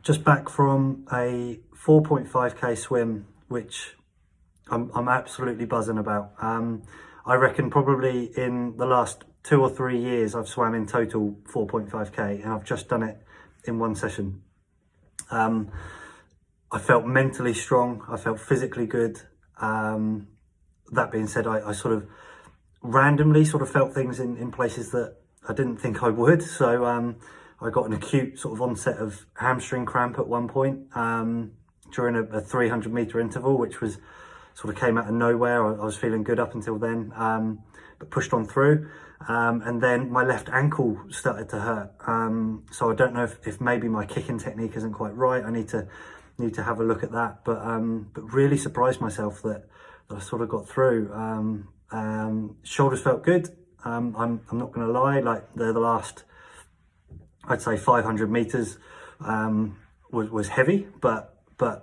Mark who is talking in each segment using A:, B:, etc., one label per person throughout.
A: Just back from a 4.5k swim, which I'm absolutely buzzing about. I reckon probably in the last 2 or 3 years I've swam in total 4.5k, and I've just done it in one session. I felt mentally strong, I felt physically good. That being said, I sort of randomly sort of felt things in places that I didn't think I would. So I got an acute sort of onset of hamstring cramp at one point during a 300 meter interval, which was sort of came out of nowhere. I was feeling good up until then, but pushed on through. And then my left ankle started to hurt. So I don't know if maybe my kicking technique isn't quite right. I need to have a look at that. But really surprised myself that I sort of got through. Shoulders felt good. I'm not going to lie. Like the last, I'd say 500 meters was heavy, but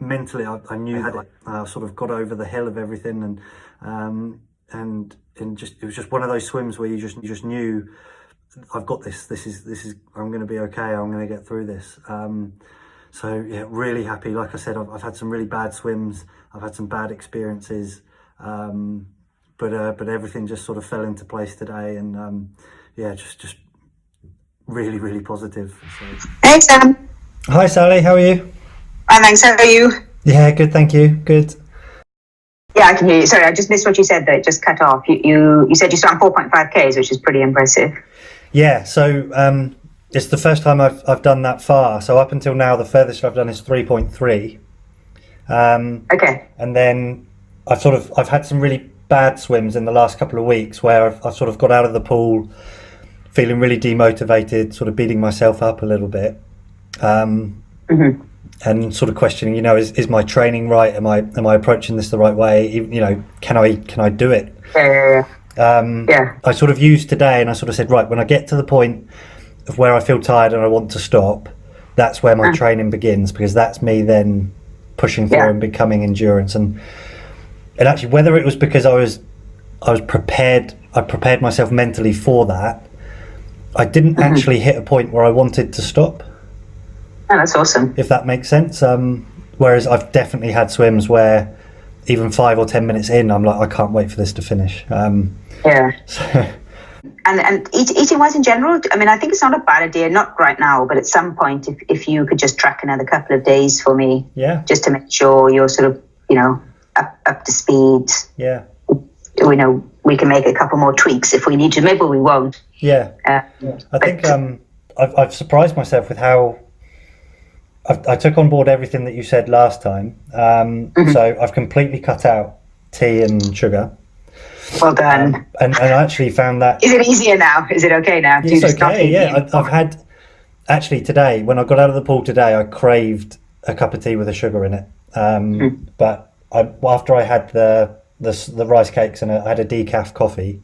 A: mentally I knew that I sort of got over the hill of everything, and just it was just one of those swims where you just knew I've got this. This is I'm going to be okay. I'm going to get through this. So yeah, really happy. Like I said, I've had some really bad swims. I've had some bad experiences, but everything just sort of fell into place today, and yeah, just really positive. So.
B: Hey Sam.
A: Hi Sally, how are you?
B: Fine, thanks. How are you?
A: Yeah, good, thank you. Good.
B: Yeah, I can hear you. Sorry, I just missed what you said there. It just cut off. You said you swam 4.5Ks, which is pretty impressive.
A: Yeah, so it's the first time I've done that far. So up until now, the furthest I've done is 3.3.
B: Okay.
A: And then I've had some really bad swims in the last couple of weeks where I've sort of got out of the pool feeling really demotivated, sort of beating myself up a little bit. And sort of questioning, is my training right? Am I approaching this the right way? Can I do it?
B: Yeah.
A: I sort of used today, and I sort of said, right, when I get to the point of where I feel tired and I want to stop, that's where my training begins, because that's me then pushing through and becoming endurance. And actually, whether it was because I was prepared, I prepared myself mentally for that, I didn't actually hit a point where I wanted to stop.
B: Oh, that's awesome.
A: If that makes sense. Whereas I've definitely had swims where even 5 or 10 minutes in, I'm like, I can't wait for this to finish.
B: Yeah.
A: So.
B: And eating wise in general, I mean, I think it's not a bad idea, not right now, but at some point, if you could just track another couple of days for me, just to make sure you're sort of, up to speed.
A: Yeah.
B: We can make a couple more tweaks if we need to. Maybe we won't.
A: Yeah. I think I've surprised myself with how I took on board everything that you said last time. So I've completely cut out tea and sugar.
B: Well done.
A: And I actually found that...
B: Is it easier now? Is it okay now?
A: It's okay, yeah. I've had... Actually, today, when I got out of the pool today, I craved a cup of tea with a sugar in it. But after I had the rice cakes and I had a decaf coffee,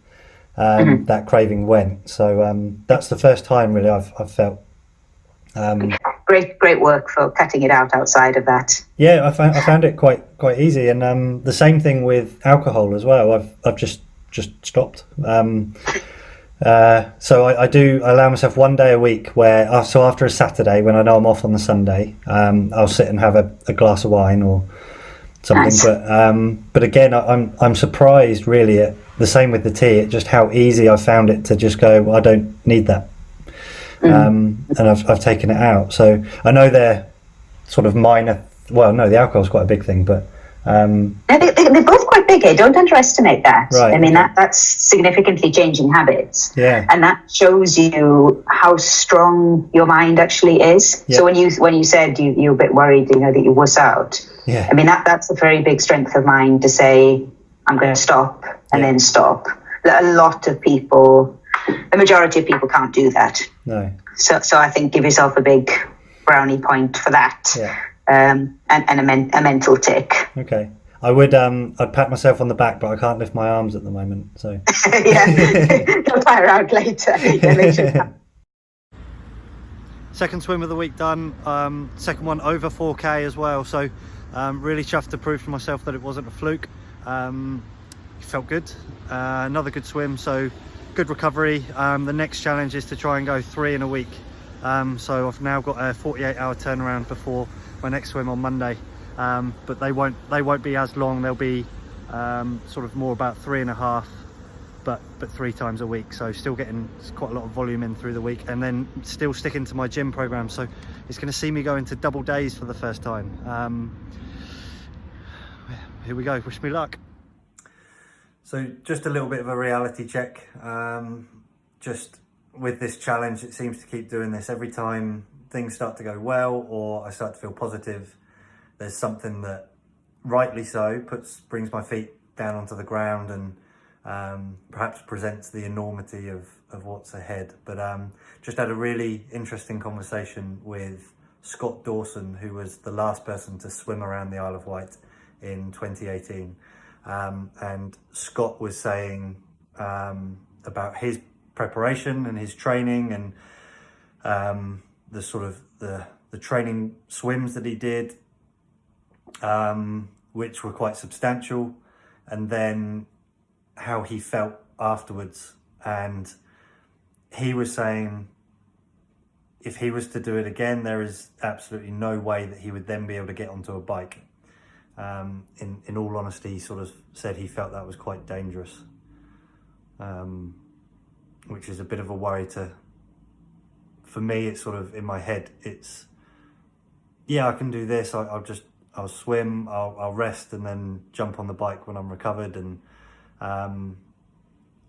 A: that craving went. So that's the first time, really, I've felt...
B: Great work for cutting it out outside of that.
A: Yeah, I found it quite easy, and the same thing with alcohol as well. I've just stopped. So I do allow myself one day a week where, so after a Saturday when I know I'm off on the Sunday, I'll sit and have a glass of wine or something. Nice. But again, I'm surprised really at the same with the tea. Just how easy I found it to just go, well, I don't need that. And I've taken it out. So I know they're sort of minor. Well, no, the alcohol's quite a big thing, but
B: they're both quite big. Don't underestimate that.
A: Right,
B: I mean, that's significantly changing habits.
A: Yeah,
B: and that shows you how strong your mind actually is. Yeah. So when you said you're a bit worried, that you wuss out.
A: Yeah,
B: I mean that's a very big strength of mind to say I'm going to stop and then stop. A lot of people. The majority of people can't do that.
A: No.
B: So I think give yourself a big brownie point for that.
A: Yeah.
B: And a mental tick.
A: Okay. I'd pat myself on the back, but I can't lift my arms at the moment. So.
B: Yeah. Don't tire out later. Yeah,
A: second swim of the week done. Second one over 4K as well. So really chuffed to prove to myself that it wasn't a fluke. It felt good. Another good swim. So. Good recovery. The next challenge is to try and go 3 in a week, So I've now got a 48-hour turnaround before my next swim on Monday, but they won't be as long. They'll be sort of more about 3.5, but 3 times a week, so still getting quite a lot of volume in through the week, and then still sticking to my gym program, so it's going to see me go into double days for the first time. Here we go, wish me luck. So just a little bit of a reality check. Just with this challenge, it seems to keep doing this. Every time things start to go well or I start to feel positive, there's something that, rightly so, brings my feet down onto the ground and perhaps presents the enormity of what's ahead. But just had a really interesting conversation with Scott Dawson, who was the last person to swim around the Isle of Wight in 2018. And Scott was saying about his preparation and his training and the sort of the training swims that he did, which were quite substantial, and then how he felt afterwards. And he was saying if he was to do it again, there is absolutely no way that he would then be able to get onto a bike. In all honesty, he sort of said he felt that was quite dangerous, which is a bit of a worry for me. It's sort of in my head, it's, yeah, I can do this. I'll swim, I'll rest and then jump on the bike when I'm recovered. And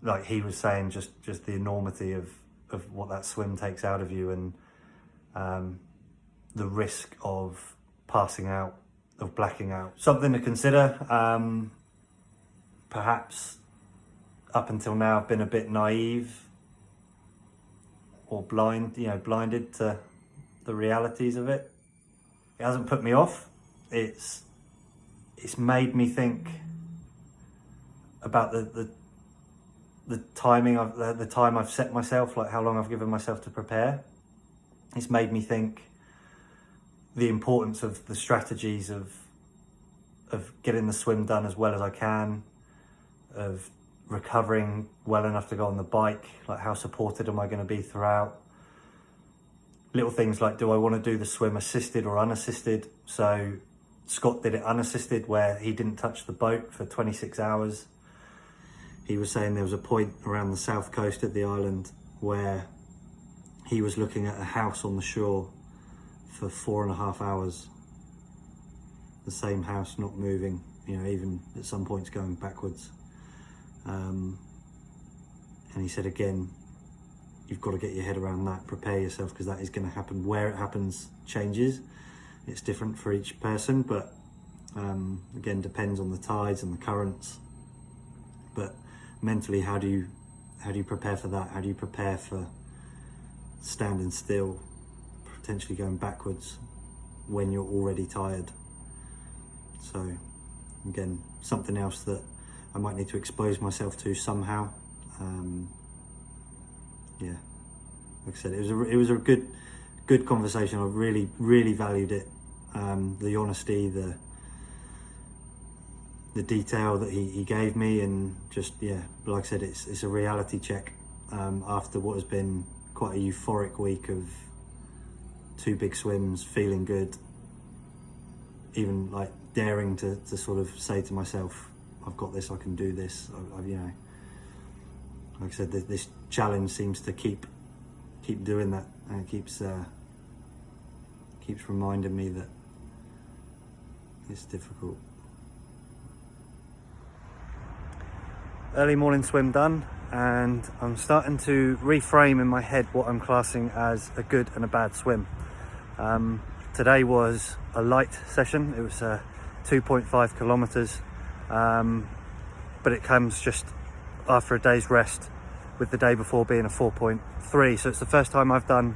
A: like he was saying, just the enormity of what that swim takes out of you, and the risk of passing out, of blacking out. Something to consider. Perhaps up until now I've been a bit naive or blinded to the realities of it. It hasn't put me off. It's made me think about the timing of the time I've set myself, like how long I've given myself to prepare. It's made me think the importance of the strategies of getting the swim done as well as I can, of recovering well enough to go on the bike, like how supported am I going to be throughout. Little things like, do I want to do the swim assisted or unassisted? So Scott did it unassisted, where he didn't touch the boat for 26 hours. He was saying there was a point around the south coast of the island where he was looking at a house on the shore for 4.5 hours. The same house not moving, even at some points going backwards. And he said, again, you've got to get your head around that, prepare yourself, because that is going to happen. Where it happens changes. It's different for each person, but again, depends on the tides and the currents. But mentally, how do you prepare for that? How do you prepare for standing still, potentially going backwards when you're already tired? So again, something else that I might need to expose myself to somehow. Yeah, like I said, it was a good conversation. I really valued it. The honesty, the detail that he gave me, and just, yeah, like I said, it's a reality check after what has been quite a euphoric week of 2 big swims, feeling good, even like daring to sort of say to myself, I've got this, I can do this. Like I said, this challenge seems to keep doing that, and it keeps reminding me that it's difficult. Early morning swim done, and I'm starting to reframe in my head what I'm classing as a good and a bad swim. Today was a light session. It was 2.5 kilometers, but it comes just after a day's rest, with the day before being a 4.3. So it's the first time I've done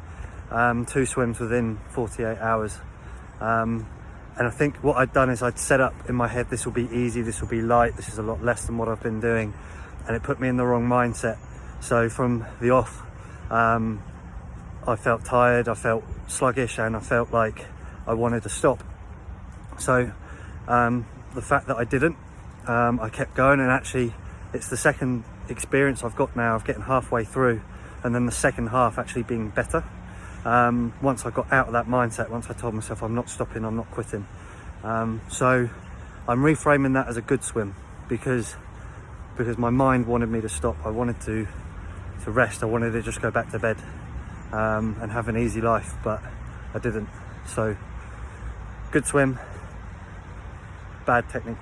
A: 2 swims within 48 hours. And I think what I'd done is I'd set up in my head, this will be easy, this will be light, this is a lot less than what I've been doing. And it put me in the wrong mindset. So from the off, I felt tired, I felt sluggish, and I felt like I wanted to stop. So the fact that I didn't, I kept going, and actually it's the second experience I've got now of getting halfway through and then the second half actually being better. once I got out of that mindset, once I told myself I'm not stopping, I'm not quitting. So I'm reframing that as a good swim, because my mind wanted me to stop. I wanted to rest. I wanted to just go back to bed and have an easy life, but I didn't. So good swim, bad technique.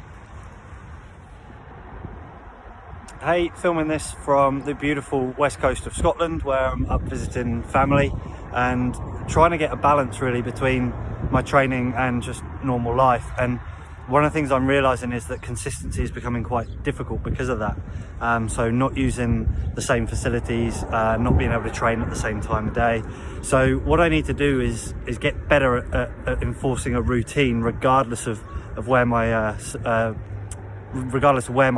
A: Hey, filming this from the beautiful west coast of Scotland, where I'm up visiting family and trying to get a balance really between my training and just normal life. And one of the things I'm realizing is that consistency is becoming quite difficult because of that. So not using the same facilities, not being able to train at the same time of day. So what I need to do is get better at enforcing a routine regardless of where my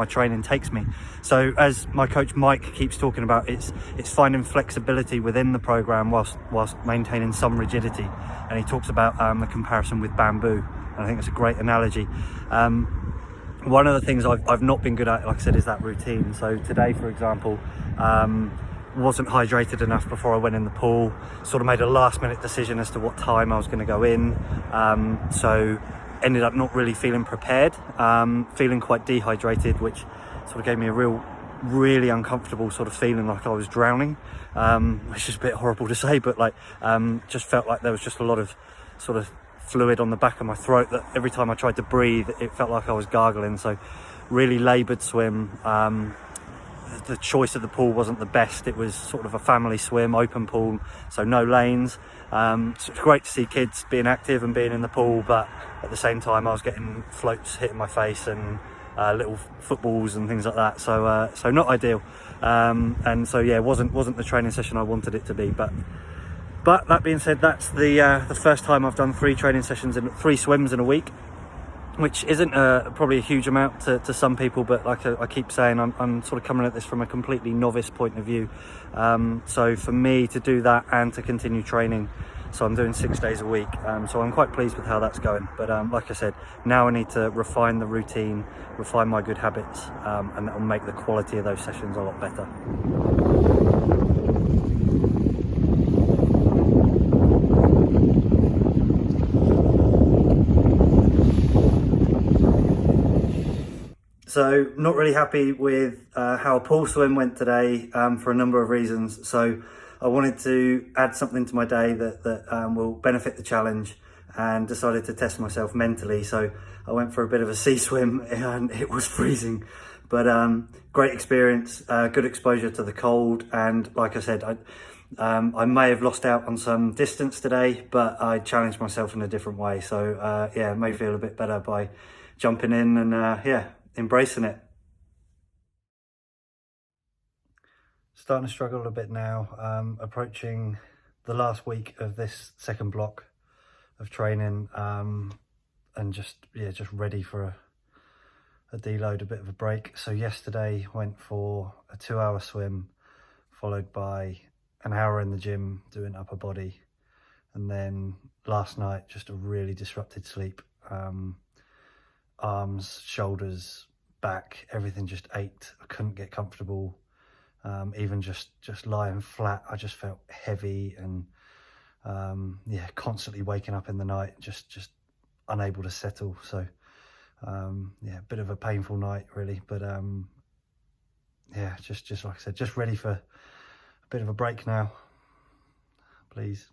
A: training takes me. So as my coach Mike keeps talking about, it's finding flexibility within the program whilst maintaining some rigidity. And he talks about the comparison with bamboo, and I think it's a great analogy. One of the things I've not been good at, like I said, is that routine. So today, for example, wasn't hydrated enough before I went in the pool, sort of made a last minute decision as to what time I was going to go in, so ended up not really feeling prepared, feeling quite dehydrated, which sort of gave me a really uncomfortable sort of feeling, like I was drowning, which is a bit horrible to say, but like just felt like there was just a lot of sort of fluid on the back of my throat that every time I tried to breathe it felt like I was gargling. So really laboured swim. The choice of the pool wasn't the best. It was sort of a family swim, open pool, so no lanes. So it's great to see kids being active and being in the pool, but at the same time I was getting floats hitting my face and little footballs and things like that. So not ideal. And so yeah, wasn't the training session I wanted it to be. But that being said, that's the first time I've done 3 training sessions and 3 swims in a week, which isn't probably a huge amount to some people, but like I keep saying, I'm sort of coming at this from a completely novice point of view. So for me to do that and to continue training, so I'm doing 6 days a week, so I'm quite pleased with how that's going. But like I said, now I need to refine the routine, refine my good habits, and that will make the quality of those sessions a lot better. So not really happy with how a pool swim went today, for a number of reasons. So I wanted to add something to my day that will benefit the challenge, and decided to test myself mentally. So I went for a bit of a sea swim and it was freezing, but great experience, good exposure to the cold. And like I said, I may have lost out on some distance today, but I challenged myself in a different way. So yeah, may feel a bit better by jumping in and yeah, embracing it. Starting to struggle a bit now, approaching the last week of this second block of training, and just ready for a deload, a bit of a break. So yesterday went for a 2-hour swim, followed by an hour in the gym doing upper body, and then last night just a really disrupted sleep. Arms, shoulders, back, everything just ached. I couldn't get comfortable. Even just lying flat, I just felt heavy, and yeah, constantly waking up in the night, just unable to settle. So yeah, a bit of a painful night really, but yeah, just like I said, just ready for a bit of a break now, please.